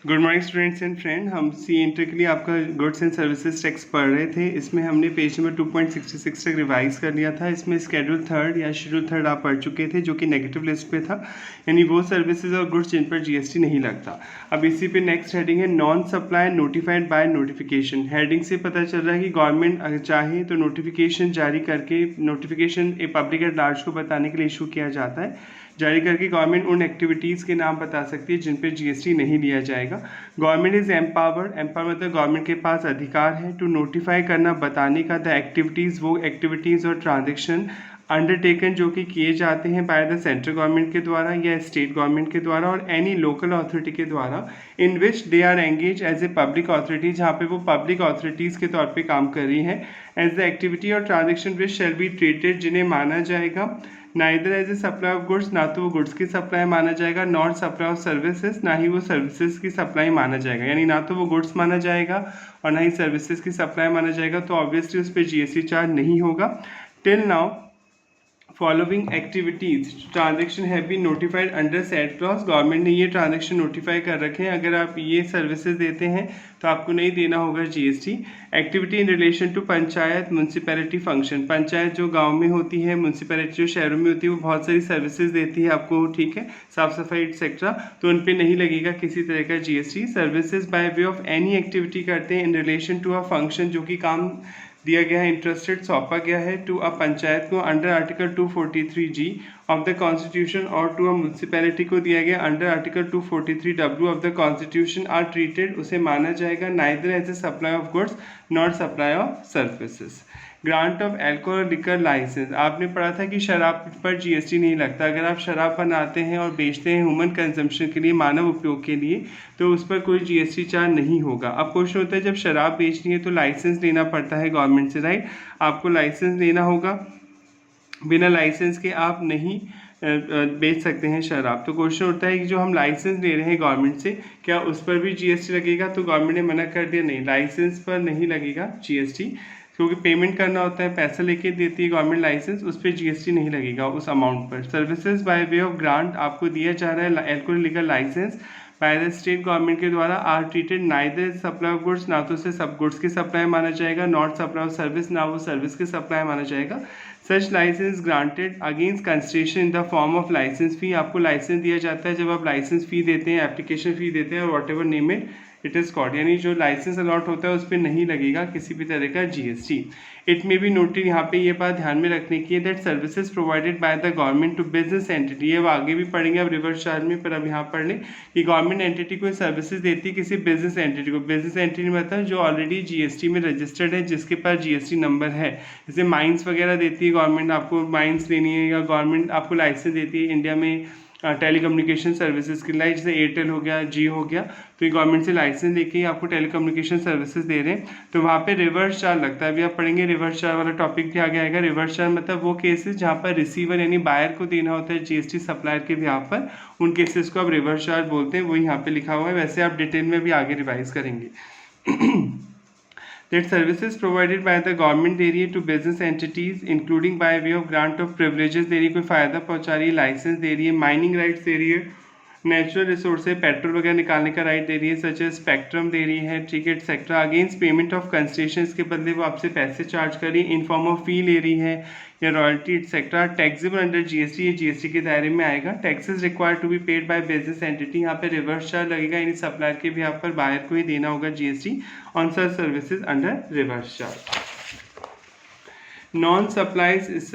Good morning students and friend. हम C inter के लिए आपका गुड्स एंड सर्विसेज टैक्स पढ़ रहे थे। इसमें हमने पेज नंबर 2.66 तक रिवाइज कर लिया था। इसमें स्केड्यूल थर्ड या शेड्यूल थर्ड आप पढ़ चुके थे, जो कि नेगेटिव लिस्ट पे था, यानी वो सर्विसेज और गुड्स जिन पर जीएसटी नहीं लगता। अब इसी पे नेक्स्ट हेडिंग है non supply notified by notification. Heading से पता चल रहा है कि गवर्नमेंट अगर चाहे तो नोटिफिकेशन जारी करके, notification a public at large को बताने के लिए इशू किया जाता है। जारी करके गवर्नमेंट उन एक्टिविटीज़ के नाम बता सकती है जिन पे जीएसटी नहीं लिया जाएगा। गवर्नमेंट इज एम्पावर्ड मतलब गवर्नमेंट के पास अधिकार है टू नोटिफाई करना, बताने का द एक्टिविटीज़, वो एक्टिविटीज़ और ट्रांजेक्शन अंडरटेकन जो कि किए जाते हैं बाय द सेंट्रल गवर्नमेंट के द्वारा या स्टेट गवर्नमेंट के द्वारा और एनी लोकल अथॉरिटी के द्वारा, in which they are engage as a public authority, जहाँ पे वो पब्लिक अथॉरिटीज़ के तौर पे काम कर रही है। एज द एक्टिविटी और transaction which shall be treated, जिन्हें माना जाएगा neither as a supply of goods, ना तो वो गुड्स की सप्लाई माना जाएगा, नॉट सप्लाई ऑफ सर्विसेज, ना ही वो सर्विसेज की सप्लाई माना जाएगा। यानी ना तो वो गुड्स माना जाएगा और ना ही सर्विसेज की सप्लाई माना जाएगा, तो ऑब्वियसली उस पर जीएसटी चार्ज नहीं होगा। Till now following activities transaction have been notified under set clause. Government ने ये ट्रांजेक्शन नोटिफाई कर रखे हैं, अगर आप ये सर्विसेज देते हैं तो आपको नहीं देना होगा GST. Activity in relation to panchayat municipality function, panchayat जो गांव में होती है, म्यूनसिपैलिटी जो शहरों में होती है, वो बहुत सारी सर्विसेज देती है आपको, ठीक है, साफ सफाई एक्सेट्रा, तो उन पर नहीं लगेगा किसी तरह का GST. Services by way of any activity करते हैं in relation to a function, जो कि काम दिया गया है, इंटरेस्टेड सौंपा गया है टू अ पंचायत को under article 243G of the constitution, और टू अ म्यूनसिपैलिटी को दिया गया under article 243W of the constitution, are treated, उसे माना जाएगा neither as a supply of goods not supply of services. Grant of alcohol liquor license, आपने पढ़ा था कि शराब पर जीएसटी नहीं लगता। अगर आप शराब बनाते हैं और बेचते हैं ह्यूमन कंजम्पशन के लिए, मानव उपयोग के लिए, तो उस पर कोई जीएसटी चार्ज नहीं होगा। अब क्वेश्चन होता है जब शराब बेचनी है तो लाइसेंस लेना पड़ता है गवर्नमेंट से, राइट? आपको लाइसेंस लेना होगा, बिना लाइसेंस के आप नहीं बेच सकते हैं शराब। तो क्वेश्चन होता है कि जो हम लाइसेंस ले रहे हैं गवर्नमेंट से, क्या उस पर भी जीएसटी लगेगा? तो गवर्नमेंट ने मना कर दिया, नहीं, लाइसेंस पर नहीं लगेगा जीएसटी, क्योंकि पेमेंट करना होता है, पैसा लेके देती है गवर्नमेंट लाइसेंस, उस पर जीएसटी नहीं लगेगा उस अमाउंट पर। Services by way of grant, आपको दिया जा रहा है alcohol legal license by the state government के द्वारा, are treated neither supply of goods, ना तो उसे सब गुड्स की सप्लाई माना जाएगा, नॉट सप्लाई ऑफ सर्विस, ना वो सर्विस की सप्लाई माना जाएगा। Such licence granted against consideration in the form of licence fee, आपको लाइसेंस दिया जाता है जब आप लाइसेंस फी देते हैं, एप्लीकेशन फी देते हैं, और what ever name it is called, यानी जो लाइसेंस अलॉट होता है उस पर नहीं लगेगा किसी भी तरह का GST. It may be noted, यहाँ पे ये बात ध्यान में रखने की है, that services provided by the government to business entity, ये आगे भी पढ़ेंगे अब रिवर्स चार्ज में, पर अब यहाँ पढ़ लें कि गवर्नमेंट एंटिटी को सर्विसेज देती है किसी बिजनेस एंटिटी को। बिजनेस एंटिटी मतलब जो ऑलरेडी जीएसटी में रजिस्टर्ड है, जिसके पास जीएसटी नंबर है। जैसे माइंस वगैरह देती है गवर्नमेंट, आपको माइंस लेनी है, या गवर्नमेंट आपको लाइसेंस देती है इंडिया में टेलीकम्युनिकेशन सर्विसेज के लिए, जैसे एयरटेल हो गया, जियो हो गया, तो ये गवर्नमेंट से लाइसेंस लेके आपको टेलीकम्युनिकेशन सर्विसेज दे रहे हैं, तो वहाँ पे रिवर्स चार्ज लगता है। अभी आप पढ़ेंगे रिवर्स चार्ज वाला टॉपिक भी आगे आएगा। रिवर्स चार्ज मतलब वो केसेस जहाँ पर रिसीवर यानी बायर को देना होता है जीएसटी सप्लायर के बिहाफ पर, उन केसेस को आप रिवर्स चार्ज बोलते हैं, वो यहाँ पे लिखा हुआ है। वैसे आप डिटेल में भी आगे रिवाइज करेंगे। That services provided by the government दे रही है to business entities including by way of grant of privileges दे रही है, कोई फ़ायदा पहुंचा रही है, लाइसेंस दे रही है, माइनिंग राइट्स दे रही है, नेचुरल रिसोर्स है, पेट्रोल वगैरह निकालने का राइट दे रही है, सच एज स्पेक्ट्रम दे रही है, ठीक है, etcetera. Against payment of concession के बदले वो आपसे पैसे चार्ज कर रही है, इन फॉर्म ऑफ फी ले रही है या royalty etcetera. Taxable under GST, ये जीएसटी के दायरे में आएगा। Taxes required to be paid by business entity, यहाँ पे रिवर्स चार्ज लगेगा, यानी सप्लायर के भी यहाँ पर बायर को ही देना होगा GST on such services under reverse charge. Non supplies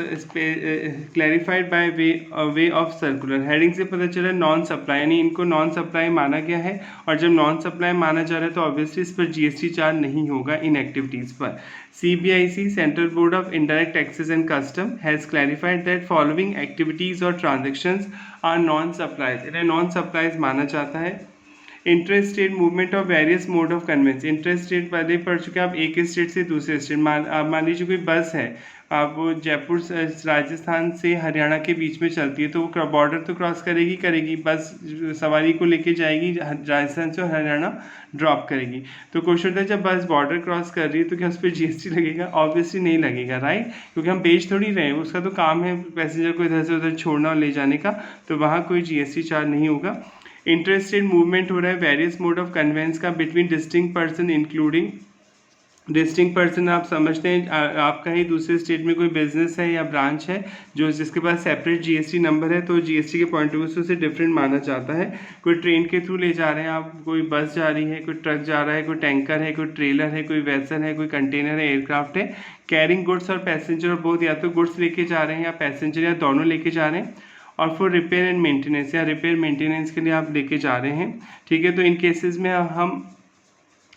clarified bye way of circular, heading से पता चला नॉन सप्लाई, यानी इनको नॉन सप्लाई माना गया है, और जब नॉन सप्लाई माना जा रहा है तो ऑब्वियसली इस पर जीएसटी चार्ज नहीं होगा इन एक्टिविटीज़ पर। CBIC central board of indirect taxes and custom has clarified that following activities और ट्रांजेक्शंस आर नॉन सप्लाईज, इन्हें नॉन सप्लाईज माना जाता है। Interstate movement of various mode of conveyance, interstate पहले पढ़ चुके हैं आप, एक स्टेट से दूसरे स्टेट, मान लीजिए कोई बस है, आप वो जयपुर राजस्थान से हरियाणा के बीच में चलती है, तो वो बॉर्डर तो क्रॉस करेगी, बस सवारी को लेके जाएगी राजस्थान से और हरियाणा ड्रॉप करेगी। तो क्वेश्चन होता है जब बस बॉर्डर क्रॉस कर रही है तो क्या उस पर जीएसटी लगेगा? ऑब्वियसली नहीं लगेगा, राइट, क्योंकि हम बेच थोड़ी रहे हैं, उसका तो काम है पैसेंजर को इधर से उधर छोड़ना और ले जाने का, तो वहाँ कोई जीएसटी चार्ज नहीं होगा। इंटरेस्टेड मूवमेंट हो रहा है वेरियस मोड ऑफ कन्वेंस का between distinct person including distinct person आप समझते हैं आपका ही दूसरे स्टेट में कोई बिजनेस है या ब्रांच है जो जिसके पास सेपरेट जीएसटी नंबर है, तो जीएसटी के पॉइंट ऑफ व्यू से उसे डिफरेंट माना जाता है। कोई ट्रेन के थ्रू ले जा रहे हैं आप, कोई बस जा रही है, कोई ट्रक जा रहा है, कोई टैंकर है, कोई ट्रेलर है, कोई वेसल है, कोई कंटेनर है, एयरक्राफ्ट है, कैरिंग गुड्स और पैसेंजर और बहुत, या तो गुड्स लेके जा रहे हैं या पैसेंजर या दोनों लेके जा रहे हैं, और फॉर रिपेयर एंड मेंटेनेंस या रिपेयर मेंटेनेंस के लिए आप लेके जा रहे हैं। ठीक है, तो इन केसेस में हम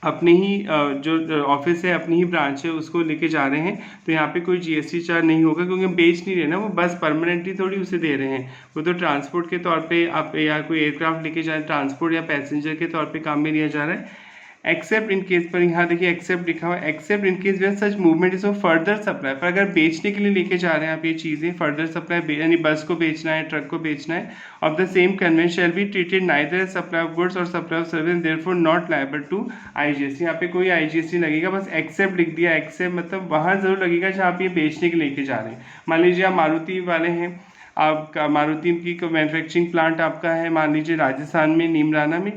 अपने ही जो ऑफिस है, अपनी ही ब्रांच है, उसको लेके जा रहे हैं, तो यहाँ पे कोई जीएसटी चार्ज नहीं होगा, क्योंकि हम बेच नहीं रहे ना, वो बस परमानेंटली थोड़ी उसे दे रहे हैं, वो तो ट्रांसपोर्ट के तौर पे आप या कोई एयरक्राफ्ट लेके जा रहे हैं, ट्रांसपोर्ट या पैसेंजर के तौर पे काम में लिया जा रहा है। एक्सेप्ट इन केस पर यहाँ देखिए एक्सेप्ट लिखा हुआ है, except in case where such movement is further supply, पर अगर बेचने के लिए लेके जा रहे हैं आप ये चीज़ें, फर्दर सप्लाई यानी बस को बेचना है, ट्रक को बेचना है, of the same conveyance shall be treated neither as supply of goods और supply of service therefore not liable to IGST. यहाँ पे कोई आईजीएसटी लगेगा, बस एक्सेप्ट लिख दिया, एक्सेप्ट मतलब वहाँ जरूर लगेगा जहाँ आप ये बेचने के लेके जा रहे हैं। मान लीजिए आप मारुति वाले हैं, आपका मारुति की मैन्युफैक्चरिंग प्लांट आपका है मान लीजिए राजस्थान में नीमराना में,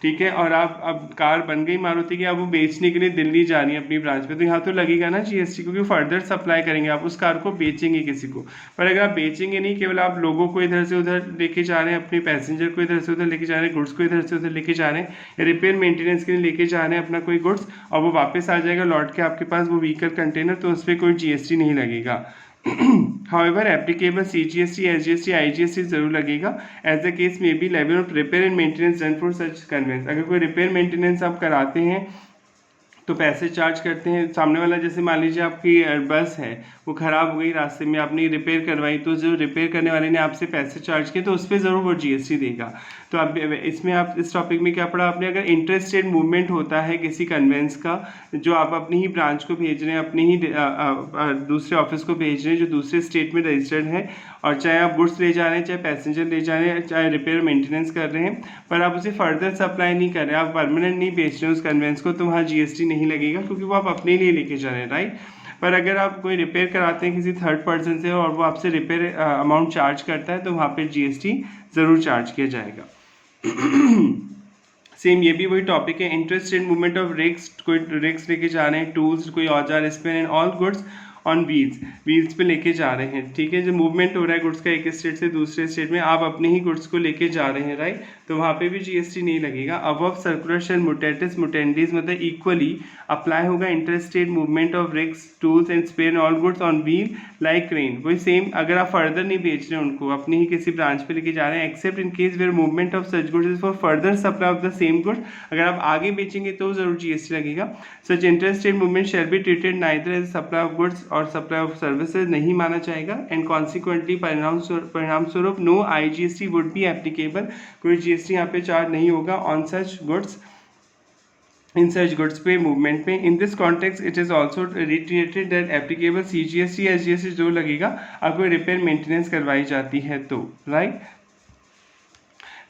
ठीक है, और आप अब कार बन गई मारुति की, आप वो बेचने के लिए दिल्ली जा रही है अपनी ब्रांच में, तो यहाँ तो लगेगा ना जीएसटी, क्योंकि फर्दर सप्लाई करेंगे आप उस कार को, बेचेंगे किसी को। पर अगर आप बेचेंगे नहीं, केवल आप लोगों को इधर से उधर लेके जा रहे हैं, अपने पैसेंजर को इधर से उधर लेके जा रहे हैं, गुड्स को इधर से उधर लेके जा रहे हैं, या रिपेयर मेंटेनेंस के लिए लेके जा रहे हैं अपना कोई गुड्स, और वो वापस आ जाएगा लौट के आपके पास वो व्हीकल कंटेनर, तो उस पर कोई जीएसटी नहीं लगेगा। However, applicable CGST, SGST, IGST जरूर लगेगा as the case may be level of repair and maintenance done for such conveyance। अगर कोई रिपेयर मेंटेनेंस आप कराते हैं तो पैसे चार्ज करते हैं सामने वाला। जैसे मान लीजिए आपकी बस है, वो ख़राब हो गई रास्ते में, आपने रिपेयर करवाई, तो जो रिपेयर करने वाले ने आपसे पैसे चार्ज किए तो उस पर ज़रूर वो जीएसटी देगा। तो अब इसमें आप इस टॉपिक में क्या पढ़ा आपने, अगर इंटरेस्टेड मूवमेंट होता है किसी कन्वेंस का, जो आप अपनी ही ब्रांच को भेज रहे हैं, अपनी ही दूसरे ऑफिस को भेज रहे हैं जो दूसरे स्टेट में रजिस्टर्ड है, और चाहे आप गुड्स ले जा रहे हैं, चाहे पैसेंजर ले जा रहे हैं, चाहे रिपेयर मेंटेनेंस कर रहे हैं, पर आप उसे फर्दर सप्लाई नहीं कर रहे, आप परमानेंट नहीं बेच रहे हैं उस कन्वेंस को, तो वहाँ जीएसटी नहीं लगेगा, क्योंकि वो आप अपने लिए लेके जा रहे हैं, राइट। पर अगर आप कोई रिपेयर कराते हैं किसी थर्ड पर्सन से और वो आपसे रिपेयर अमाउंट चार्ज करता है, तो वहाँ पे जीएसटी ज़रूर चार्ज किया जाएगा। सेम ये भी वही टॉपिक है, इंटरेस्टेड मूवमेंट ऑफ रिक्स, कोई रिक्स लेके जा रहे हैं, टूल्स, कोई औजार, spare and all goods on wheels पे लेके जा रहे हैं, ठीक है। जो मूवमेंट हो रहा है गुड्स का एक स्टेट से दूसरे स्टेट में, आप अपने ही गुड्स को लेके जा रहे हैं, राइट, तो वहाँ पे भी जीएसटी नहीं लगेगा। Above circular shall mutatis mutandis मतलब इक्वली अप्लाई होगा interested movement of rigs, tools and spare all goods on wheel like crane. वही सेम, अगर आप फर्दर नहीं बेच रहे हैं उनको, अपनी ही किसी ब्रांच पे लेके जा रहे हैं, except in case where movement of such goods is for further supply of the same goods, अगर आप आगे बेचेंगे तो जरूर जीएसटी लगेगा। Such interested movement shall be treated neither as supply of goods और सप्लाई ऑफ सर्विसेज, नहीं माना जाएगा, एंड कॉन्सिक्वेंटली परिणाम स्वरूप no IGST would be applicable, कोई जीएसटी यहाँ पे चार्ज नहीं होगा on such goods, in such goods पे मूवमेंट पे। In this context it is also reiterated that applicable CGST SGST जो लगेगा अगर कोई रिपेयर मेंटेनेंस करवाई जाती है तो, right.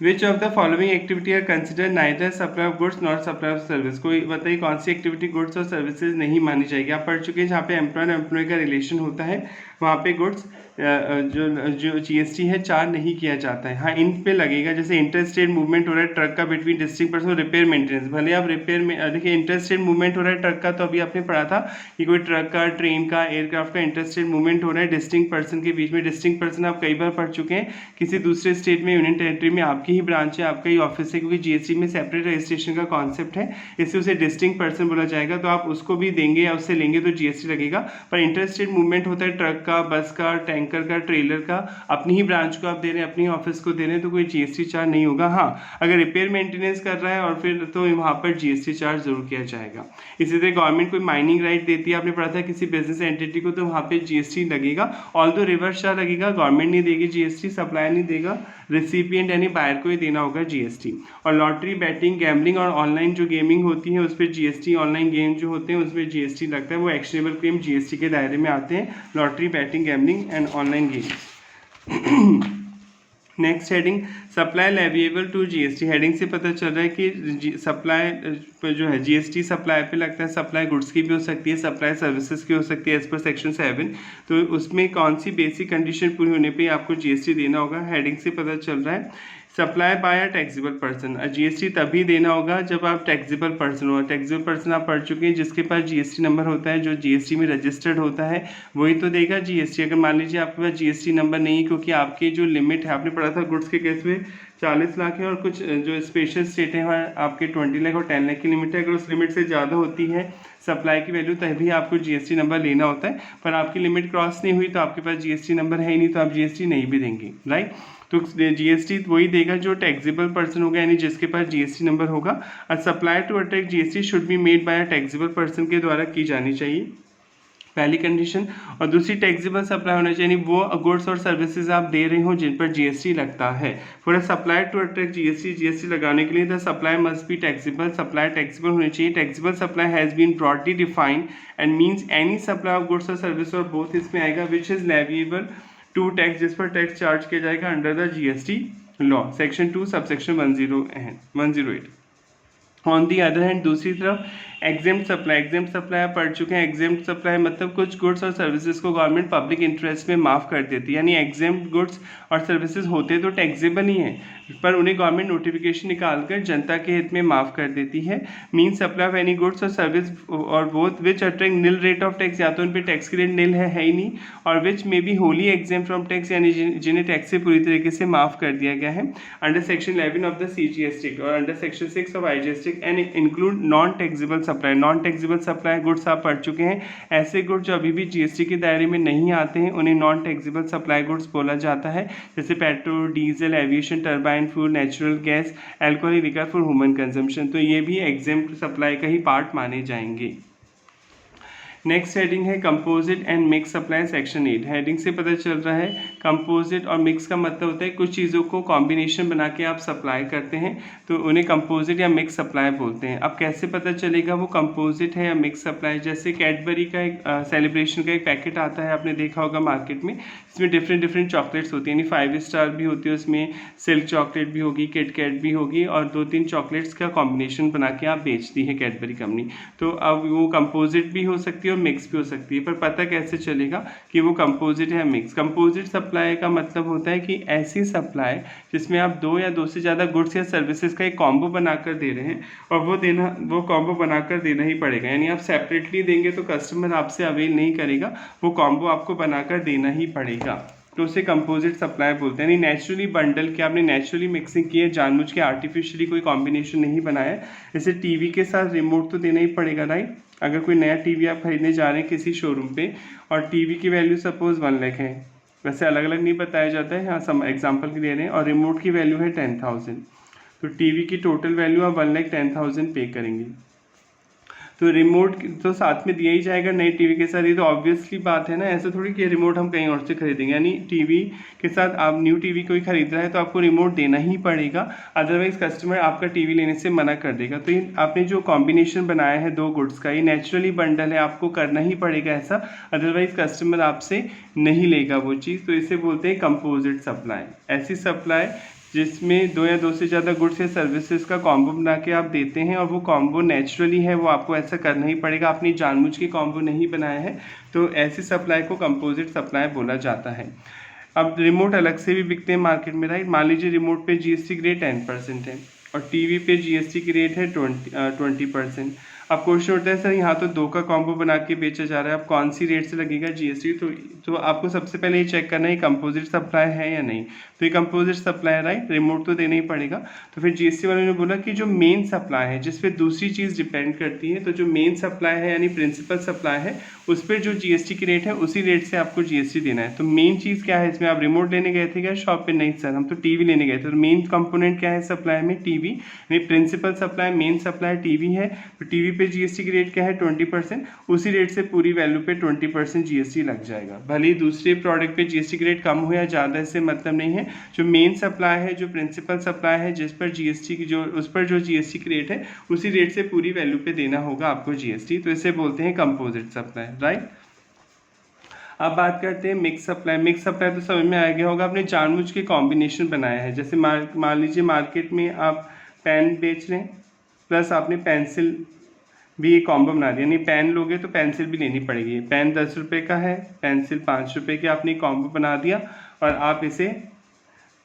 Which of the following activity are consider neither supply of goods not supply of service, कोई बताइए कौन सी एक्टिविटी गुड्स और सर्विसेज नहीं मानी जाएगी। आप पढ़ चुके हैं जहाँ पे एम्प्लॉय और एम्प्लॉय का रिलेशन होता है, वहाँ पे गुड्स जो जीएसटी है चार्ज नहीं किया जाता है। हाँ, इन पे लगेगा, जैसे इंटरस्टेट मूवमेंट हो रहा है ट्रक का between district person, repair maintenance, भले आप रिपेयर में देखिए इंटरस्टेट मूवमेंट हो रहा है ट्रक का, तो अभी आपने पढ़ा था कि कोई ट्रक का, ट्रेन का, एयरक्राफ्ट का इंटरस्टेट मूवमेंट हो रहा है डिस्टिंक्ट पर्सन के बीच में। डिस्टिंक्ट पर्सन आप कई बार पढ़ चुके हैं, किसी दूसरे स्टेट में, यूनियन टेरिटरी में आपकी ही ब्रांच है, आपका ही ऑफिस है, क्योंकि जीएसटी में सेपरेट रजिस्ट्रेशन का कॉन्सेप्ट है, इससे उसे डिस्टिंक्ट पर्सन बोला जाएगा, तो आप उसको भी देंगे या उससे लेंगे तो जीएसटी लगेगा। पर इंटरस्टेट मूवमेंट होता है ट्रक का, बस का, टैंकर का, ट्रेलर का, अपनी ही ब्रांच को आप दे रहे हैं, अपनी ऑफिस को दे रहे हैं, तो कोई जीएसटी चार्ज नहीं होगा। हाँ, अगर रिपेयर मेंटेनेंस कर रहा है और फिर तो वहाँ पर जीएसटी चार्ज जरूर किया जाएगा। इसी तरह गवर्नमेंट कोई माइनिंग राइट देती है, आपने पढ़ा था किसी बिजनेस एंटिटी को, तो वहाँ पे जीएसटी लगेगा, ऑल्दो रिवर्स चार्ज लगेगा, गवर्नमेंट नहीं देगी जीएसटी, सप्लायर नहीं देगा, रिसिपिएंट यानी बायर को ही देना होगा जीएसटी। और लॉटरी, बैटिंग, गैम्बलिंग और ऑनलाइन जो गेमिंग होती है उस पर जीएसटी, ऑनलाइन गेम जो होते हैं उसमें जीएसटी लगता है, वो एक्शनेबल क्लेम जीएसटी के दायरे में आते हैं, lottery, betting, gambling and online game. Next heading, supply leviable to GST. Heading से पता चल रहा है कि सप्लाई पर जो है जीएसटी सप्लाई पे लगता है, सप्लाई गुड्स की भी हो सकती है, सप्लाई सर्विसेज की हो सकती है एज पर सेक्शन 7, तो उसमें कौन सी बेसिक कंडीशन पूरी होने पे आपको जीएसटी देना होगा, हेडिंग से पता चल रहा है। Supply bye a taxable person, GST तभी देना होगा जब आप टैक्सेबल पर्सन हो। टैक्सेबल पर्सन आप पढ़ चुके हैं, जिसके पास जीएसटी नंबर होता है, जो जीएसटी में रजिस्टर्ड होता है, वही तो देगा जीएसटी। अगर मान लीजिए आपके पास जीएसटी नंबर नहीं है, क्योंकि आपकी जो लिमिट है, आपने पढ़ा था गुड्स के केस में 40 लाख है, और कुछ जो स्पेशल स्टेट है वहाँ आपके 20 लाख और 10 लाख की लिमिट है। अगर उस लिमिट से ज़्यादा होती है सप्लाई की वैल्यू, तभी आपको जीएसटी नंबर लेना होता है। पर आपकी लिमिट क्रॉस नहीं हुई तो आपके पास जीएसटी नंबर है ही नहीं, तो आप जीएसटी नहीं भी देंगे, राइट। तो जीएसटी वही देगा जो टैक्सेबल पर्सन होगा, यानी जिसके पास जीएसटी नंबर होगा। और supply to attract GST should be made by a taxable person के द्वारा की जानी चाहिए, पहली कंडीशन। और दूसरी टैक्सेबल सप्लाई होना चाहिए, वो गुड्स और सर्विसेज आप दे रहे हो जिन पर जीएसटी लगता है। For a supply to attract GST लगाने के लिए the supply must be taxable, supply taxable होनी चाहिए। Taxable supply has been broadly defined and means any supply of goods और सर्विस, और बोथ इसमें आएगा, which is leviable to tax, जिस पर टैक्स चार्ज किया जाएगा under the GST law, section 2 subsection 108। On the other hand, दूसरी तरफ एग्जेम्प्ट सप्लाई आप पढ़ चुके हैं। एग्जेम्प्ट सप्लाई मतलब कुछ गुड्स और सर्विसेज को गवर्नमेंट पब्लिक इंटरेस्ट में माफ़ कर देती है, यानी एग्जेम्प्ट गुड्स और सर्विसेज होते तो टैक्सेबल ही हैं, पर उन्हें गवर्नमेंट नोटिफिकेशन निकालकर जनता के हित में माफ़ कर देती है। Mean supply of any goods और सर्विस और both which attract nil rate of tax, या तो उन पर टैक्स की रेट निल है ही नहीं, और which may be wholly exempt from tax, यानी जिन्हें टैक्स से पूरी तरीके से माफ़ कर दिया गया है under section 11 of the CGST और under section 6 of IGST, and include non taxable supply. Non taxable supply goods आप पढ़ चुके हैं, ऐसे गुड्स जो अभी भी जीएसटी के दायरे में नहीं आते हैं उन्हें नॉन टैक्सेबल सप्लाई गुड्स बोला जाता है, जैसे petrol, diesel, aviation, turbine fuel, natural gas, alcohol, liquor for human consumption, तो ये भी एग्जेम्प्ट सप्लाई का ही पार्ट माने जाएंगे। नेक्स्ट हेडिंग है composite and mix supply, section 8। Heading से पता चल रहा है कंपोजिट और मिक्स का मतलब होता है कुछ चीज़ों को कॉम्बिनेशन बना के आप सप्लाई करते हैं, तो उन्हें कंपोजिट या मिक्स सप्लाई बोलते हैं। अब कैसे पता चलेगा वो कंपोजिट है या मिक्स सप्लाई? जैसे कैडबरी का एक सेलिब्रेशन का एक पैकेट आता है, आपने देखा होगा मार्केट में, इसमें डिफरेंट चॉकलेट्स होती हैं, यानी 5 स्टार भी होती है, उसमें सिल्क चॉकलेट भी होगी, किटकैट भी होगी, और 2-3 चॉकलेट्स का कॉम्बिनेशन बना के आप बेचती है कैडबरी कंपनी। तो अब वो कंपोजिट भी हो सकती है और मिक्स भी हो सकती है, पर पता कैसे चलेगा कि वो कंपोजिट है या मिक्स? कंपोजिट सप्लाई का मतलब होता है कि ऐसी सप्लाई जिसमें आप 2 या 2 से ज़्यादा गुड्स या सर्विसेज का एक कॉम्बो बनाकर दे रहे हैं, और वो कॉम्बो बनाकर देना ही पड़ेगा, यानी आप सेपरेटली देंगे तो कस्टमर आपसे अवेल नहीं करेगा, वो कॉम्बो आपको बनाकर देना ही पड़ेगा, तो उसे कंपोजिट सप्लाई बोलते हैं। यानी नेचुरली बंडल के आपने नेचुरली मिक्सिंग की है, जानबूझ के आर्टिफिशियली कोई कॉम्बिनेशन नहीं बनाया। जैसे टीवी के साथ रिमोट तो देना ही पड़ेगा, राइट? अगर कोई नया टीवी आप खरीदने जा रहे हैं किसी शोरूम पे, और टीवी की वैल्यू सपोज 1 लाख है, वैसे अलग अलग नहीं बताया जाता है, हाँ सम एग्जाम्पल के दे रहे हैं, और रिमोट की वैल्यू है 10,000, तो टीवी की टोटल वैल्यू आप 1,10,000 पे करेंगे, तो रिमोट तो साथ में दिया ही जाएगा नई टीवी के साथ। ये तो ऑब्वियसली बात है ना, ऐसे थोड़ी कि रिमोट हम कहीं और से खरीदेंगे, यानी टीवी के साथ आप न्यू टीवी कोई खरीद रहा है तो आपको रिमोट देना ही पड़ेगा, अदरवाइज कस्टमर आपका टीवी लेने से मना कर देगा। तो ये आपने जो कॉम्बिनेशन बनाया है 2 गुड्स का, ये नेचुरली बंडल है, आपको करना ही पड़ेगा ऐसा, अदरवाइज कस्टमर आपसे नहीं लेगा वो चीज़, तो इसे बोलते हैं कंपोजिट सप्लाई। ऐसी सप्लाई जिसमें 2 या 2 से ज़्यादा गुड्स या सर्विसेज का कॉम्बो बना के आप देते हैं, और वो कॉम्बो नेचुरली है, वो आपको ऐसा करना ही पड़ेगा, आपने जानबूझ के कॉम्बो नहीं बनाया है, तो ऐसी सप्लाई को कंपोजिट सप्लाई बोला जाता है। अब रिमोट अलग से भी बिकते हैं मार्केट में, राइट? मान लीजिए रिमोट पे जीएसटी की रेट 10% है और टीवी पे जीएसटी की रेट है 20%। अब क्वेश्चन उठता है, सर यहाँ तो 2 का कॉम्बो बना के बेचा जा रहा है, अब कौन सी रेट से लगेगा जीएसटी? तो आपको सबसे पहले ये चेक करना है कंपोजिट सप्लाई है या नहीं, तो ये कंपोजिट सप्लाई है, राइट? रिमोट तो देना ही पड़ेगा। तो फिर जीएसटी वाले ने बोला कि जो मेन सप्लाई है जिस पे दूसरी चीज़ डिपेंड करती है, तो जो मेन सप्लाई है यानी प्रिंसिपल सप्लाई है, उस पर जो जीएसटी की रेट है उसी रेट से आपको जीएसटी देना है। तो मेन चीज़ क्या है इसमें? आप रिमोट लेने गए थे क्या शॉप पे? नहीं सर, हम तो टीवी लेने गए थे। तो मेन कंपोनेंट क्या है सप्लाई में? टीवी। यानी principal supply, main supply TV है, तो टीवी पे जीएसटी की रेट क्या है? 20%। उसी रेट से पूरी वैल्यू पे 20% जीएसटी लग जाएगा। भले ही दूसरे प्रोडक्ट पे जीएसटी की रेट कम हो या ज़्यादा, इससे मतलब नहीं है। जो मेन सप्लाई है, जो प्रिंसिपल सप्लाई है, जिस पर जीएसटी की उस पर जो जीएसटी की रेट है उसी रेट से पूरी वैल्यू पे देना होगा आपको जीएसटी, तो इसे बोलते हैं कंपोजिट सप्लाई, राइट? अब बात करते हैं मिक्स सप्लाई। मिक्स सप्लाई तो समझ में आ गया होगा, आपने जानबूझ के कॉम्बिनेशन बनाया है। जैसे मान लीजिए मार्केट में आप पेन बेच रहे हैं प्लस आपने पेंसिल भी एक कॉम्बो बना दिया, यानी पेन लोगे तो पेंसिल भी लेनी पड़ेगी। पेन 10 रुपये का है, पेंसिल 5 रुपये की, आपने कॉम्बो बना दिया और आप इसे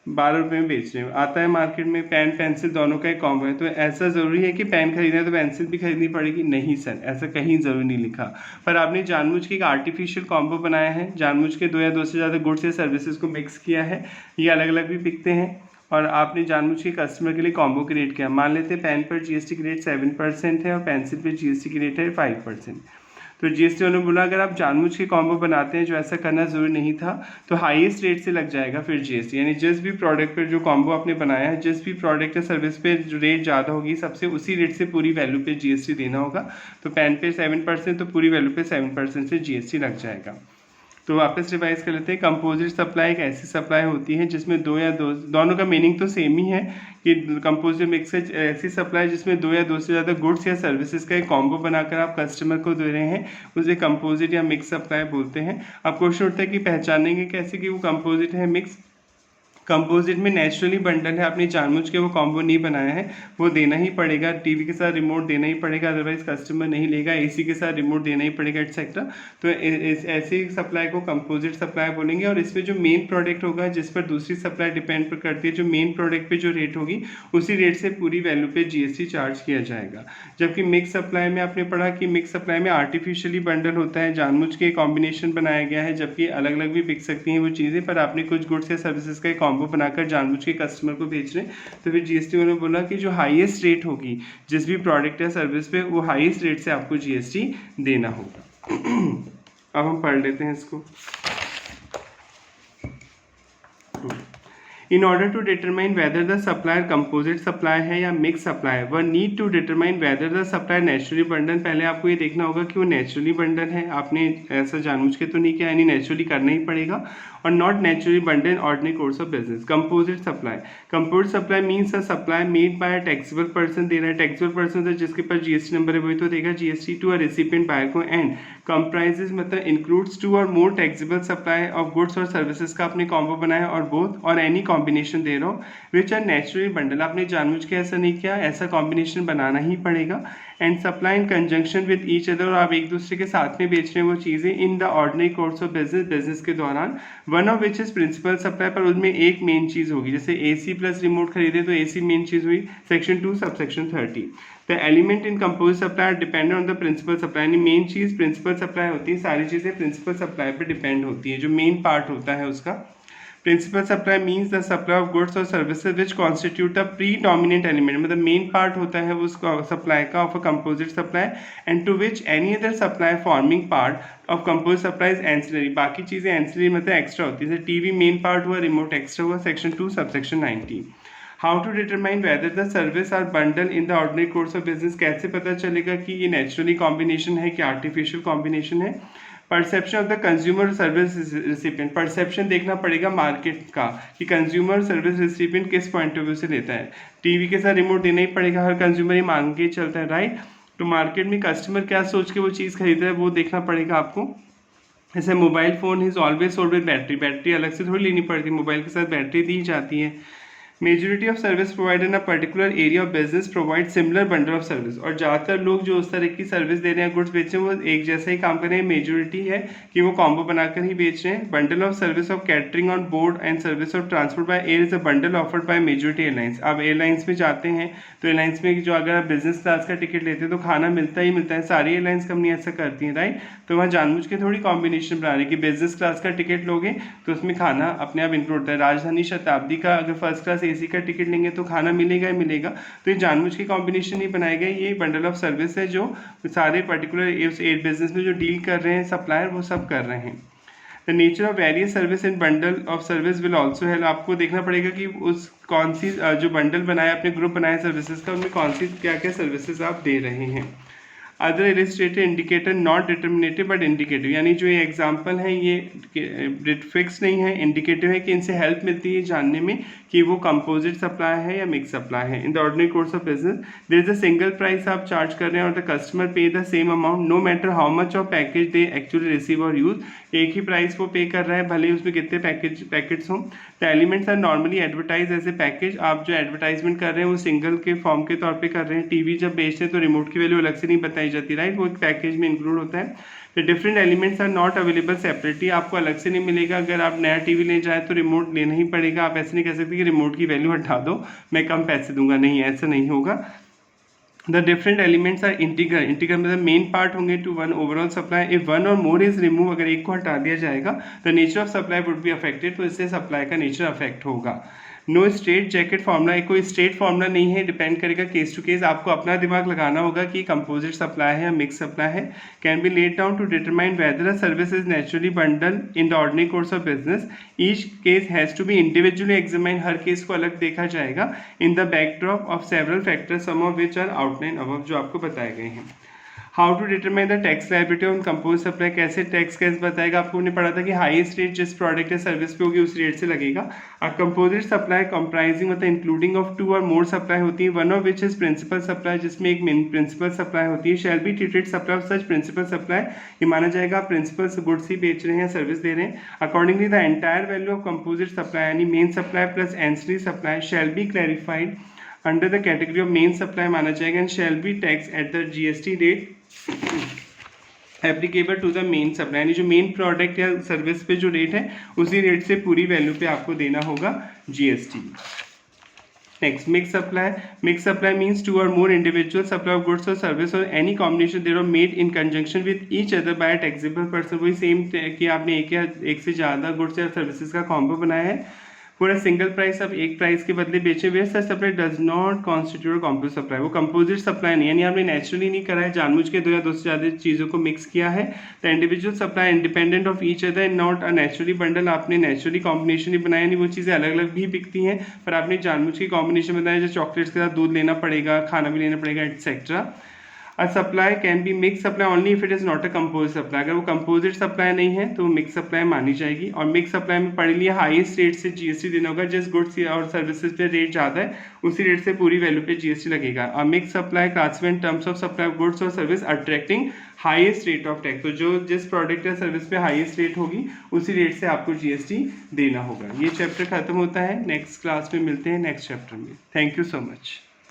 ₹12 में बेच रहे हो। आता है मार्केट में पेन पेंसिल दोनों का एक कॉम्बो है, तो ऐसा ज़रूरी है कि पेन खरीदना है तो पेंसिल भी खरीदनी पड़ेगी? नहीं सर, ऐसा कहीं ज़रूरी नहीं लिखा। पर आपने जानबूझ के एक आर्टिफिशियल कॉम्बो बनाया है, जानबूझ के 2 या 2 से ज़्यादा गुड्स या सर्विसेज को मिक्स किया है। ये अलग अलग भी बिकते हैं और आपने जानबूझ के कस्टमर के लिए कॉम्बो क्रिएट किया। मान लेते हैं पेन पर जीएसटी की रेट 7% है और पेंसिल पर जीएसटी की रेट है 5%। तो जीएसटी वालों ने बोला अगर आप जानबूझ के कॉम्बो बनाते हैं, जो ऐसा करना ज़रूरी नहीं था, तो हाईएस्ट रेट से लग जाएगा फिर जीएसटी। यानी जिस भी प्रोडक्ट पर जो कॉम्बो आपने बनाया है, जिस भी प्रोडक्ट या सर्विस पे जो रेट ज़्यादा होगी, सबसे उसी रेट से पूरी वैल्यू पे जीएसटी देना होगा। तो पेन पे 7%, तो पूरी वैल्यू पे 7% से जीएसटी लग जाएगा। तो वापस रिवाइज कर लेते हैं। कंपोजिट सप्लाई एक ऐसी सप्लाई होती है जिसमें दोनों का मीनिंग तो सेम ही है कि कंपोजिट मिक्स ऐसी सप्लाई जिसमें 2 या 2 से ज़्यादा गुड्स या सर्विसेज का एक कॉम्बो बनाकर आप कस्टमर को दे रहे हैं, उसे कंपोजिट या मिक्स सप्लाई बोलते हैं। अब क्वेश्चन उठता है कि पहचानेंगे कैसे कि वो कंपोजिट है मिक्स? कंपोजिट में नेचुरली बंडल है, आपने जानबूझ के वो कॉम्बो नहीं बनाया है, वो देना ही पड़ेगा। टीवी के साथ रिमोट देना ही पड़ेगा, अदरवाइज कस्टमर नहीं लेगा। एसी के साथ रिमोट देना ही पड़ेगा एटसेट्रा। तो ऐसी सप्लाई को कंपोजिट सप्लाई बोलेंगे। और इसमें जो मेन प्रोडक्ट होगा जिस पर दूसरी सप्लाई डिपेंड पर करती है, जो मेन प्रोडक्ट पे जो रेट होगी उसी रेट से पूरी वैल्यू पे जीएसटी चार्ज किया जाएगा। जबकि मिक्स सप्लाई में आपने पढ़ा कि मिक्स सप्लाई में आर्टिफिशियली बंडल होता है, जानबूझ के कॉम्बिनेशन बनाया गया है, जबकि अलग अलग भी बिक सकती हैं वो चीज़ें, पर आपने कुछ गुड्स या सर्विसेज का कॉम्बो बनाकर जानबूझ के कस्टमर को बेच रहे हैं। तो फिर जीएसटी वालों ने बोला कि जो हाईएस्ट रेट होगी जिस भी प्रोडक्ट या सर्विस पे, वो हाईएस्ट रेट से आपको जीएसटी देना होगा। अब हम पढ़ लेते हैं इसको। In order to determine whether the supplier composite supply है या mixed supply है, one need to determine whether the supplier naturally bundle। पहले आपको ये देखना होगा कि वो naturally bundle है, आपने ऐसा जानबूझ के तो नहीं किया, यानी naturally करना ही पड़ेगा। और not naturally bundle in ordinary course of business। composite supply means a supply made by a taxable person। दे रहा है taxable person से जिसके पास जीएसटी नंबर है वही तो देगा GST to a recipient buyer को। एंड comprises मतलब includes two or more taxable supply of goods और services का आपने कॉम्बो बनाया और both और any कॉम्बिनेशन दे रहा हो विच आर नेचुरली बंडल। आपने जानबूझ के ऐसा नहीं किया, ऐसा कॉम्बिनेशन बनाना ही पड़ेगा। And supply in conjunction with each other, और आप एक दूसरे के साथ में बेच रहे हैं वो चीज़ें in the ordinary course of business के दौरान। One of which is principal supply, पर उसमें एक मेन चीज़ होगी। जैसे एसी प्लस रिमोट खरीदे तो एसी मेन चीज़ हुई। Section 2 subsection 30। The element in composite supply depend on the principal supply, यानी मेन चीज़ प्रिंसिपल सप्लाई होती है, सारी चीज़ें प्रिंसिपल सप्लाई पर डिपेंड होती है, जो मेन पार्ट होता है उसका। Principal supply means the supply of goods और services which constitute the predominant element, मतलब मेन पार्ट होता है उस सप्लाई का of a composite supply, and to which any other supply forming part of composite supply is ancillary. बाकी चीज़ें ancillary मतलब extra होती है, जैसे टीवी मेन पार्ट हुआ, रिमोट एक्स्ट्रा हुआ। Section 2 subsection 19। How to determine whether the service are bundle in the ordinary course of business, कैसे पता चलेगा कि ये नेचुरली कॉम्बिनेशन है कि आर्टिफिशियल कॉम्बिनेशन है। Perception of the consumer service recipient, perception देखना पड़ेगा मार्केट का कि कंज्यूमर सर्विस रिसिपिएंट किस पॉइंट ऑफ व्यू से लेता है। टीवी के साथ रिमोट देना ही पड़ेगा, हर कंज्यूमर ये मांग के चलता है, राइट। तो मार्केट में कस्टमर क्या सोच के वो चीज़ खरीद रहा है वो देखना पड़ेगा आपको। जैसे mobile phone is always sold with battery अलग से थोड़ी लेनी पड़ती, मोबाइल के साथ बैटरी दी जाती है। Majority of service provider in a particular area of business provide similar bundle of service, और ज़्यादातर लोग जो उस तरह की सर्विस दे रहे हैं, गुड्स बेच रहे हैं, वो एक जैसा ही काम कर रहे हैं। मेजोरिटी है कि वो कॉम्बो बनाकर ही बेच रहे हैं। Bundle of service of catering on board and service of transport by air is a bundle offered by majority airlines. अब एयरलाइंस में जाते हैं तो एयरलाइंस में जो अगर आप बिजनेस क्लास का टिकट लेते हैं तो खाना मिलता ही मिलता है, सारी एयरलाइंस कंपनी ऐसा करती हैं, राइट। तो वहाँ जानबूझ के थोड़ी कॉम्बिनेशन बना रही है कि बिजनेस क्लास का टिकट लोगे तो उसमें खाना अपने आप इंक्लूड होता है। राजधानी शताब्दी का अगर फर्स्ट क्लास एसी का टिकट लेंगे तो खाना मिलेगा ही मिलेगा। तो ये जानबूझ के कॉम्बिनेशन नहीं बनाए गए, ये बंडल ऑफ सर्विस है जो सारे पर्टिकुलर बिजनेस में जो डील कर रहे हैं सप्लायर वो सब कर रहे हैं। The nature of various service in bundle of service will also help, आपको देखना पड़ेगा कि उस कौन सी जो बंडल बनाया अपने ग्रुप बनाया सर्विसेज का, उनमें कौन सी क्या क्या सर्विसेज आप दे रहे हैं। Other illustrated indicator not determinative but indicative, यानी जो ये एग्जांपल है ये फिक्स नहीं है, इंडिकेटिव है कि इनसे हेल्प मिलती है जानने में कि वो कंपोजिट सप्लाई है या मिक्स सप्लाई है। In the ordinary course of business there is a single price आप चार्ज कर रहे हैं और the customer pay the same amount no matter how much of package they actually receive और use, एक ही प्राइस वो पे कर रहा है भले ही उसमें कितने पैकेट्स हों। The elements are normally advertise as a package, आप जो एडवर्टाइजमेंट कर रहे हैं वो सिंगल के फॉर्म के तौर पे कर रहे हैं। टीवी जब बेचते हैं तो रिमोट की वैल्यू अलग से नहीं बताई जाती, राइट, वो एक पैकेज में इंक्लूड होता है। The different elements are not available separately, आपको अलग से नहीं मिलेगा। अगर आप नया टीवी ले जाए तो रिमोट लेना ही पड़ेगा। आप ऐसे नहीं कह सकते कि रिमोट की वैल्यू हटा दो, मैं कम पैसे दूंगा, नहीं, ऐसा नहीं होगा। The different elements are integral, integral मतलब मेन पार्ट होंगे to one overall supply. If one or more is remove, अगर एक को हटा दिया जाएगा, the nature of supply would be affected, तो इससे सप्लाई का नेचर अफेक्ट होगा। नो स्ट्रेट जैकेट फॉर्मूला, कोई स्ट्रेट फॉर्मूला नहीं है, डिपेंड करेगा केस टू केस, आपको अपना दिमाग लगाना होगा कि कंपोजिट सप्लाई है या मिक्स सप्लाई है। Can be laid down to determine whether a service is naturally bundled in the ordinary course of business. Each case has to be individually examine, हर केस को अलग देखा जाएगा। In the backdrop of several factors, some of which are outline above, जो आपको बताए गए हैं। How to determine the tax liability on compose supply, कैसे टैक्स कैसे बताएगा। आपको हमने पढ़ा था कि हाईएस्ट रेट जिस प्रोडक्ट या सर्विस पे होगी उस रेट से लगेगा। अ कंपोजिट सप्लाई कंप्राइजिंग मतलब इंक्लूडिंग ऑफ टू और मोर सप्लाई होती है, one of which is principal supply, जिसमें एक मेन प्रिंसिपल सप्लाई होती है। Shall be treated supply of such principal supply, ये माना जाएगा आप प्रिंसिपल गुड्स ही बेच रहे हैं, सर्विस दे रहे हैं। Accordingly the entire value of composite supply यानी main supply plus ancillary supply shall be clarified under the category of main supply माना जाएगा, and shall be tax at the GST rate applicable to the main supply, यानी जो main product या service पे जो rate है उसी rate से पूरी वैल्यू पे आपको देना होगा GST. Next mix supply, mix supply means two और more individual supply of goods और सर्विस और any combination there are made in conjunction with each other by a taxable person, वही सेम कि आपने एक या एक से ज़्यादा गुड्स या सर्विसेज का कॉम्बो बनाया है, पूरा सिंगल प्राइस आप एक प्राइस के बदले बेचे हुए, such supply does not constitute composite supply, वो कंपोजिट सप्लाई नहीं, यानी आपने नेचुरली नहीं करा है, जानबूझ के दो या दो से ज़्यादा चीज़ों को मिक्स किया है। The individual supply independent of each other and not a naturally bundle, आपने नेचुरली कॉम्बिनेशन ही बनाया, नहीं वो चीज़ें अलग अलग भी बिकती हैं पर आपने जानबूझ के कॉम्बिनेशन बनाया, जो चॉकलेट्स के साथ दूध लेना पड़ेगा, खाना भी लेना पड़ेगा etcetera. A supply can be mix supply only if it is not a composite supply, अगर वो कंपोजिट सप्लाई नहीं है तो मिक्स सप्लाई मानी जाएगी। और मिक्स सप्लाई में पढ़ लिया हाईएस्ट रेट से जीएसटी देना होगा, जिस गुड्स और सर्विसेज पे रेट ज़्यादा है उसी रेट से पूरी वैल्यू पे जीएसटी लगेगा। A mix supply classified in terms of supply of goods और service attracting highest rate of tax, तो जो जिस प्रोडक्ट या सर्विस पे हाईएस्ट रेट होगी उसी रेट से आपको जीएसटी देना होगा। ये चैप्टर खत्म होता है, नेक्स्ट क्लास में मिलते हैं नेक्स्ट चैप्टर में। Thank you so much.